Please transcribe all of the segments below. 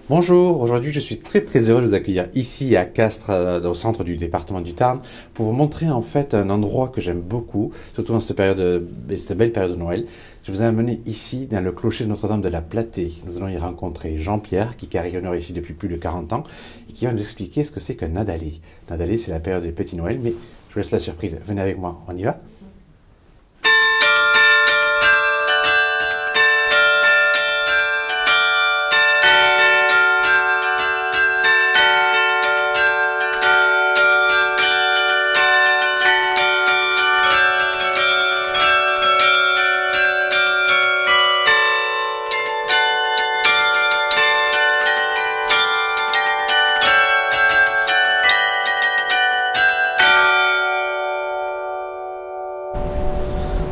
Bonjour, aujourd'hui je suis très heureux de vous accueillir ici à Castres, au centre du département du Tarn, pour vous montrer en fait un endroit que j'aime beaucoup, surtout dans cette belle période de Noël. Je vous ai amené ici dans le clocher de Notre-Dame de la Platée. Nous allons y rencontrer Jean-Pierre qui carillonneur ici depuis plus de 40 ans et qui va nous expliquer ce que c'est qu'un Nadalé. Nadalé, c'est la période des petits Noël, mais je vous laisse la surprise. Venez avec moi, on y va?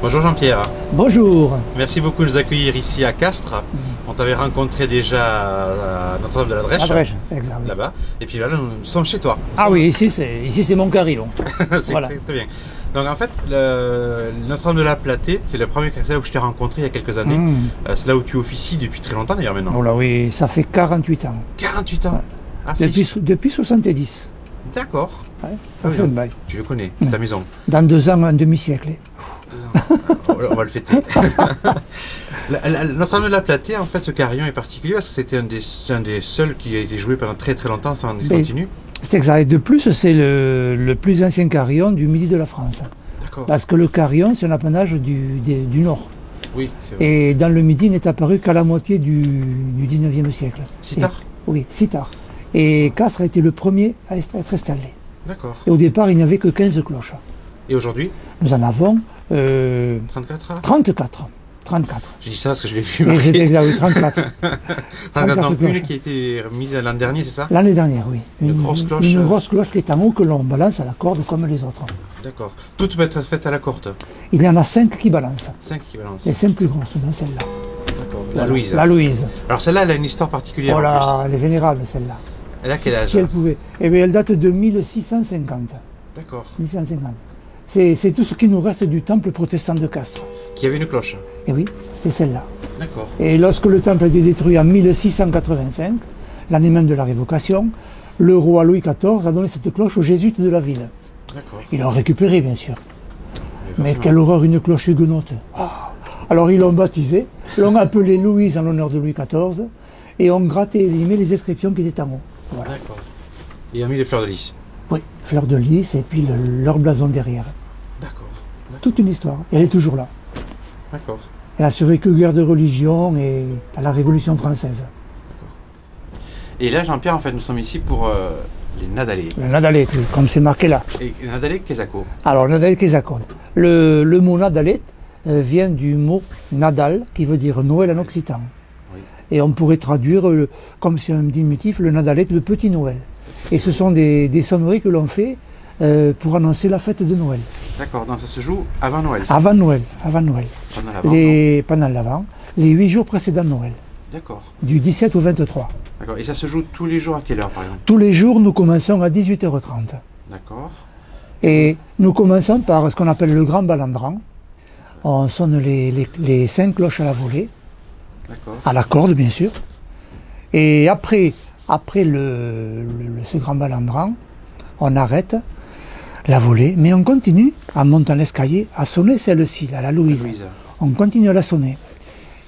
Bonjour Jean-Pierre. Bonjour. Merci beaucoup de nous accueillir ici à Castres. On t'avait rencontré déjà à Notre-Dame de la Drèche. La Drèche, exactement. Là-bas. Et puis là, nous sommes chez toi. Oui, ici c'est mon carillon. C'est voilà. Très bien. Donc en fait, Notre-Dame de la Platée, c'est là où je t'ai rencontré il y a quelques années. C'est là où tu officies depuis très longtemps d'ailleurs maintenant. Oh là oui, ça fait 48 ans. 48 ans ouais. Ah, depuis 70. D'accord. Ouais, ça fait un bail. Tu le connais, c'est ta maison. Dans 2 ans, un demi-siècle. On va le fêter. Notre-Dame de la Platée, en fait, ce carillon est particulier parce que c'était un des seuls qui a été joué pendant très longtemps sans discontinue. C'est exact. De plus, c'est le plus ancien carillon du midi de la France. D'accord. Parce que le carillon, c'est un apanage du Nord. Oui, c'est vrai. Et dans le Midi, il n'est apparu qu'à la moitié du 19e siècle. Si tard? Oui, si tard. Et Castres a été le premier à être installé. D'accord. Et au départ, il n'y avait que 15 cloches. Et aujourd'hui? Nous en avons 34. Je dis ça parce que je l'ai vu marquer. Oui, 34. 34 donc une qui a été remise l'an dernier, c'est ça? L'année dernière, oui. Une grosse cloche. Une grosse cloche qui est en haut, que l'on balance à la corde comme les autres. D'accord. Toutes peuvent être faites à la corde? Il y en a 5 qui balancent. 5 qui balancent. Les 5 plus grosses, non celle-là. D'accord. La Louise. La Louise. Alors celle-là, elle a une histoire particulière. Oh là, elle est vénérable celle-là. Elle a quel âge? Si elle pouvait. Eh bien, elle date de 1650. D'accord. 1650. C'est tout ce qui nous reste du temple protestant de Castres. Qui avait une cloche? Eh oui, c'était celle-là. D'accord. Et lorsque le temple a été détruit en 1685, l'année même de la révocation, le roi Louis XIV a donné cette cloche aux jésuites de la ville. D'accord. Ils l'ont récupérée, bien sûr. Mais quelle horreur, une cloche huguenote. Alors ils l'ont baptisée, l'ont appelée Louise en l'honneur de Louis XIV, et ont gratté et limé les inscriptions qui étaient en haut. Voilà. D'accord. Et ils ont mis les fleurs de lys. Oui, fleurs de lys et puis leur blason derrière. D'accord. Toute une histoire. Et elle est toujours là. D'accord. Elle a survécu aux guerres de religion et à la Révolution française. D'accord. Et là, Jean-Pierre, en fait, nous sommes ici pour les Nadalés. Le Nadalé, comme c'est marqué là. Et Nadalé Quesaco. Alors, Nadalé Quesaco. Le mot Nadalé vient du mot Nadal, qui veut dire Noël en occitan. Oui. Et on pourrait traduire, comme c'est un diminutif, le Nadalé, le petit Noël. Et ce sont des sonneries que l'on fait pour annoncer la fête de Noël. D'accord, donc ça se joue avant Noël. Avant Noël. Pendant l'Avent, les 8 jours précédant Noël. D'accord. Du 17 au 23. D'accord. Et ça se joue tous les jours à quelle heure, par exemple? Tous les jours, nous commençons à 18h30. D'accord. Et nous commençons par ce qu'on appelle le grand balandran. On sonne les 5 cloches à la volée. D'accord. À la corde, bien sûr. Et après ce grand balandran, on arrête la volée, mais on continue, en montant l'escalier, à sonner celle-ci, là, la Louise. On continue à la sonner.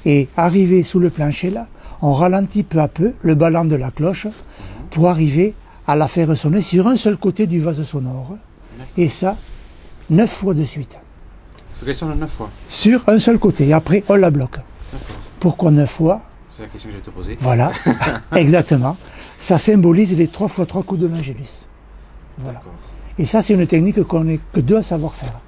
Et arrivé sous le plancher, là, on ralentit peu à peu le ballon de la cloche pour arriver à la faire sonner sur un seul côté du vase sonore. Et ça, 9 fois de suite. Il faut qu'elle sonne 9 fois? Sur un seul côté, et après on la bloque. Pourquoi 9 fois? C'est la question que je vais te poser. Voilà, exactement. Ça symbolise les 3 fois 3 coups de l'Angélus. Voilà. Et ça, c'est une technique qu'on n'est que 2 à savoir faire.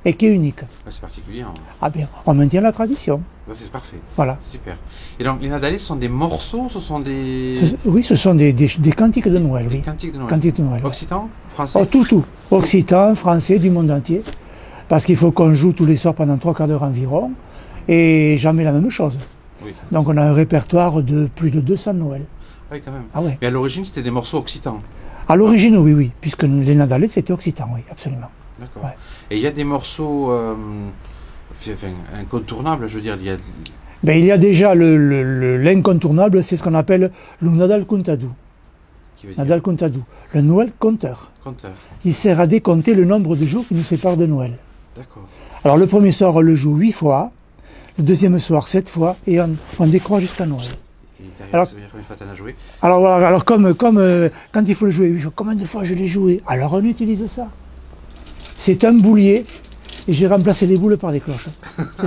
Et qui est unique. C'est particulier. Hein. Ah bien, on maintient la tradition. C'est parfait. Voilà. Super. Et donc, les Nadalés, ce sont des morceaux, ce sont des... Oui, ce sont des cantiques de Noël. Des cantiques de Noël. Cantiques de Noël. Occitan, français? Oh, tout. Occitan, français, du monde entier. Parce qu'il faut qu'on joue tous les soirs pendant 3 quarts d'heure environ. Et jamais la même chose. Oui. Donc on a un répertoire de plus de 200 Noël. Oui, quand même. Ah ouais. Mais à l'origine, c'était des morceaux occitans? À l'origine, oui. Puisque les Nadalés, c'était occitan, oui, absolument. D'accord. Ouais. Et il y a des morceaux incontournables, je veux dire, il y a Ben, il y a déjà l'incontournable, c'est ce qu'on appelle le Nadal Contadou. Qui veut dire Nadal Contadou, le Noël compteur. compteur. Il sert à décompter le nombre de jours qui nous séparent de Noël. D'accord. Alors le premier soir, on le joue 8 fois, le deuxième soir 7 fois, et on décroît jusqu'à Noël. Et derrière, Alors- ça veut dire combien de fois t'en as joué? Alors voilà, alors comme quand il faut le jouer 8 fois, combien de fois je l'ai joué? Alors on utilise ça. C'est un boulier, et j'ai remplacé les boules par des cloches.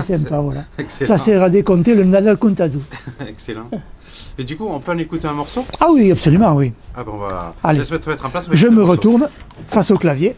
C'est sympa, voilà. Excellent. Ça sert à décompter le Nadal Contadou. Excellent. Et du coup, on peut en écouter un morceau? Ah oui, absolument, oui. Ah bon, on va. Allez. Je laisse te mettre en place. Je me retourne face au clavier.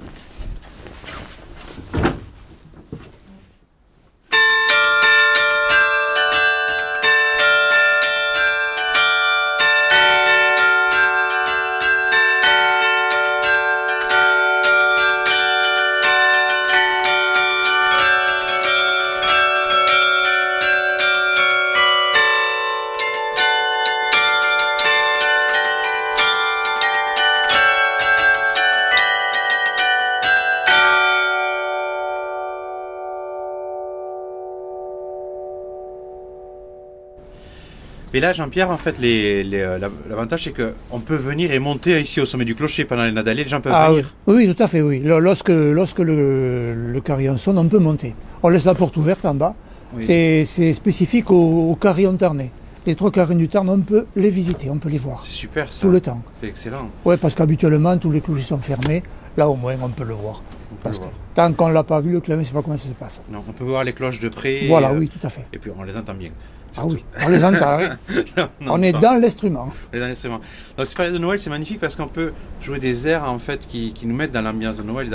Et là, Jean-Pierre, en fait, l'avantage, c'est qu'on peut venir et monter ici au sommet du clocher pendant les nadaliers. Les gens peuvent Ah oui. venir. Oui, tout à fait, oui. Lorsque le carillon sonne, on peut monter. On laisse la porte ouverte en bas. Oui. C'est spécifique au carillon tarnais. Les 3 carillons du Tarn, on peut les visiter, on peut les voir. C'est super ça. Tout le temps. C'est excellent. Oui, parce qu'habituellement, tous les clochers sont fermés. Là, au moins, on peut le voir. On peut Parce le que voir. tant qu'on ne l'a pas vu, le clavier, je ne sais pas comment ça se passe. Non, on peut voir les cloches de près. Voilà, oui, tout à fait. Et puis on les entend bien. Ah oui, on les entend. Oui. On est dans l'instrument. On est dans l'instrument. Donc cette période de Noël, c'est magnifique parce qu'on peut jouer des airs en fait qui nous mettent dans l'ambiance de Noël.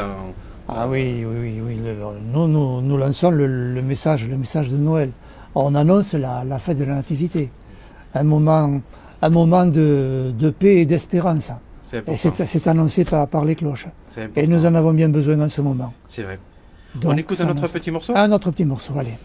Ah oui, oui, oui, oui. Nous lançons le message de Noël. On annonce la fête de la Nativité. Un moment de paix et d'espérance. C'est Et important. c'est annoncé par les cloches. C'est important. Et nous en avons bien besoin en ce moment. C'est vrai. Donc, On écoute ça un autre annonce. petit morceau. Un autre petit morceau, allez.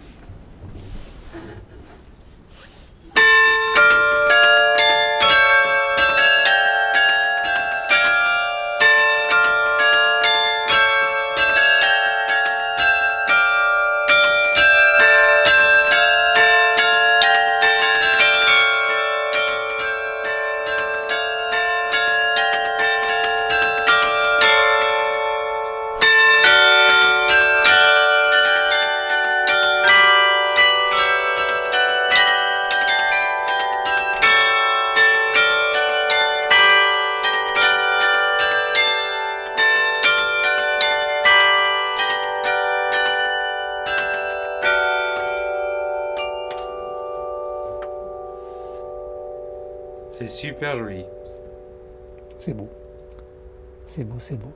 C'est super joli. C'est beau. C'est beau, c'est beau.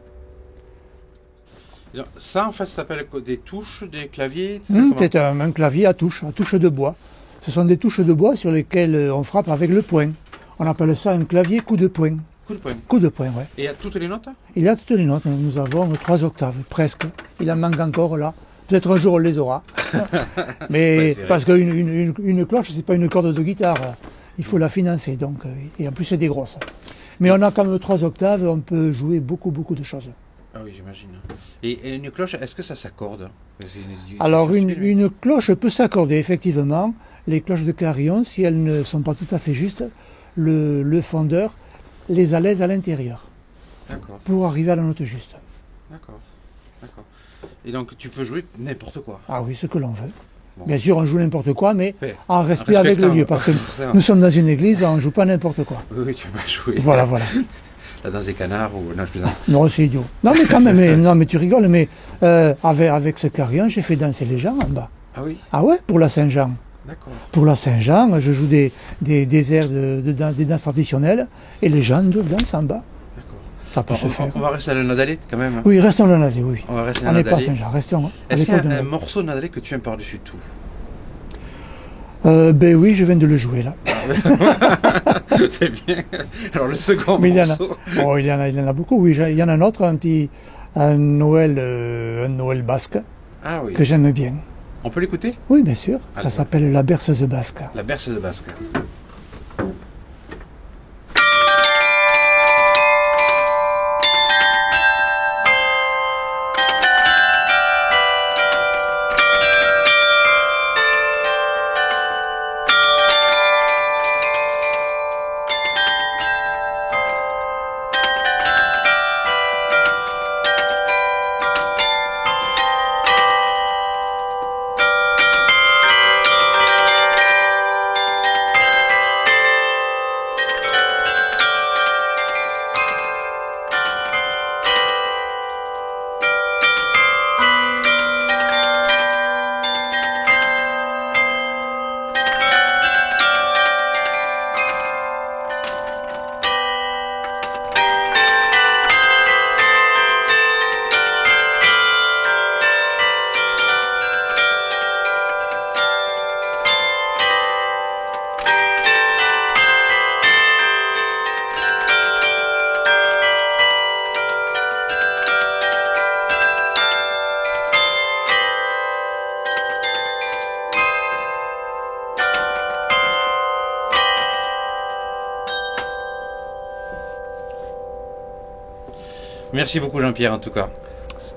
Alors, ça, en fait, ça s'appelle des touches, des claviers. C'est un clavier à touche de bois. Ce sont des touches de bois sur lesquelles on frappe avec le poing. On appelle ça un clavier coup de poing. Coup de poing. Coup de poing, ouais. Et il y a toutes les notes? Il y a toutes les notes. Nous avons 3 octaves, presque. Il en manque encore là. Peut-être un jour on les aura. Mais Ouais, c'est vrai. parce qu'une cloche, c'est pas une corde de guitare. Il faut la financer. Donc, et en plus, c'est des grosses. Mais on a quand même 3 octaves. On peut jouer beaucoup, beaucoup de choses. Ah oui, j'imagine. Et une cloche, est-ce que ça s'accorde? Alors, une cloche peut s'accorder, effectivement. Les cloches de carillon, si elles ne sont pas tout à fait justes, le fondeur les a l'aise à l'intérieur D'accord, pour arriver à la note juste. d'accord, d'accord. Et donc, tu peux jouer n'importe quoi. Ah oui, ce que l'on veut. Bon. Bien sûr, on joue n'importe quoi, mais Ouais. en respect avec le respectant, lieu, parce que forcément. nous sommes dans une église, on ne joue pas n'importe quoi. Oui, oui, tu peux pas jouer. Voilà, voilà. La danse des canards ou... Non, je plaisante. Non, c'est idiot. Non, mais quand même, non, mais tu rigoles, mais avec ce carillon, j'ai fait danser les gens en bas. Ah oui, Ah ouais, pour la Saint-Jean. d'accord. Pour la Saint-Jean, je joue des airs des danses traditionnelles, et les gens dansent en bas. D'accord. Ça peut se faire. On va rester à la Nadalé quand même. Oui, restons le Nadé, oui. On va rester à On la n'est pas à Nadalé. Saint-Jean, restons à Est-ce qu'il y l'école de a un Noël. morceau de Nadalé que tu aimes par-dessus tout? Ben oui, je viens de le jouer là. C'est bien. Alors le second Mais il y en a, morceau. oh, il y en a beaucoup, oui. Il y en a un autre, un Noël basque, Ah oui. que j'aime bien. On peut l'écouter? Oui, bien sûr. Ça Alors. s'appelle La berceuse basque. La berceuse de Basque. Merci beaucoup Jean-Pierre en tout cas.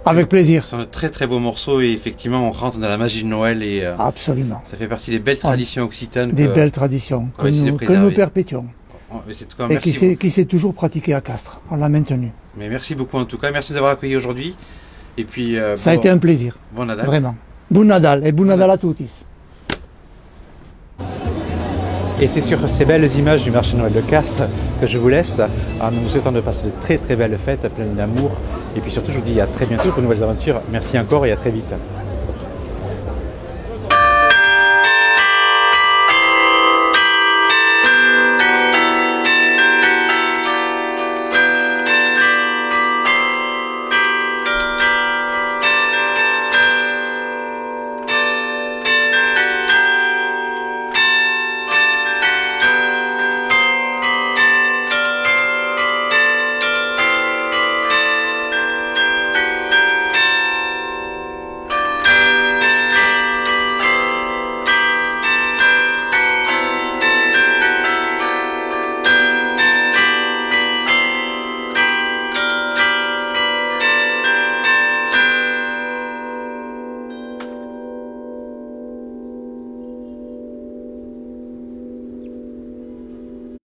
Avec plaisir. C'est un très très beau morceau et effectivement on rentre dans la magie de Noël et Absolument. ça fait partie des belles traditions occitanes. Des belles traditions qu'on va essayer de que nous préserver. perpétuons. Mais en tout cas, Et merci qui s'est toujours pratiqué à Castres. On l'a maintenu. Mais merci beaucoup en tout cas. Merci d'avoir accueilli aujourd'hui. Et puis, Ça a été un plaisir. Bon Nadal. Vraiment. Bon Nadal et bon Nadal à tous. Et c'est sur ces belles images du marché de Noël de Castres que je vous laisse en vous souhaitant de passer de très très belles fêtes pleines d'amour. Et puis surtout, je vous dis à très bientôt pour de nouvelles aventures. Merci encore et à très vite.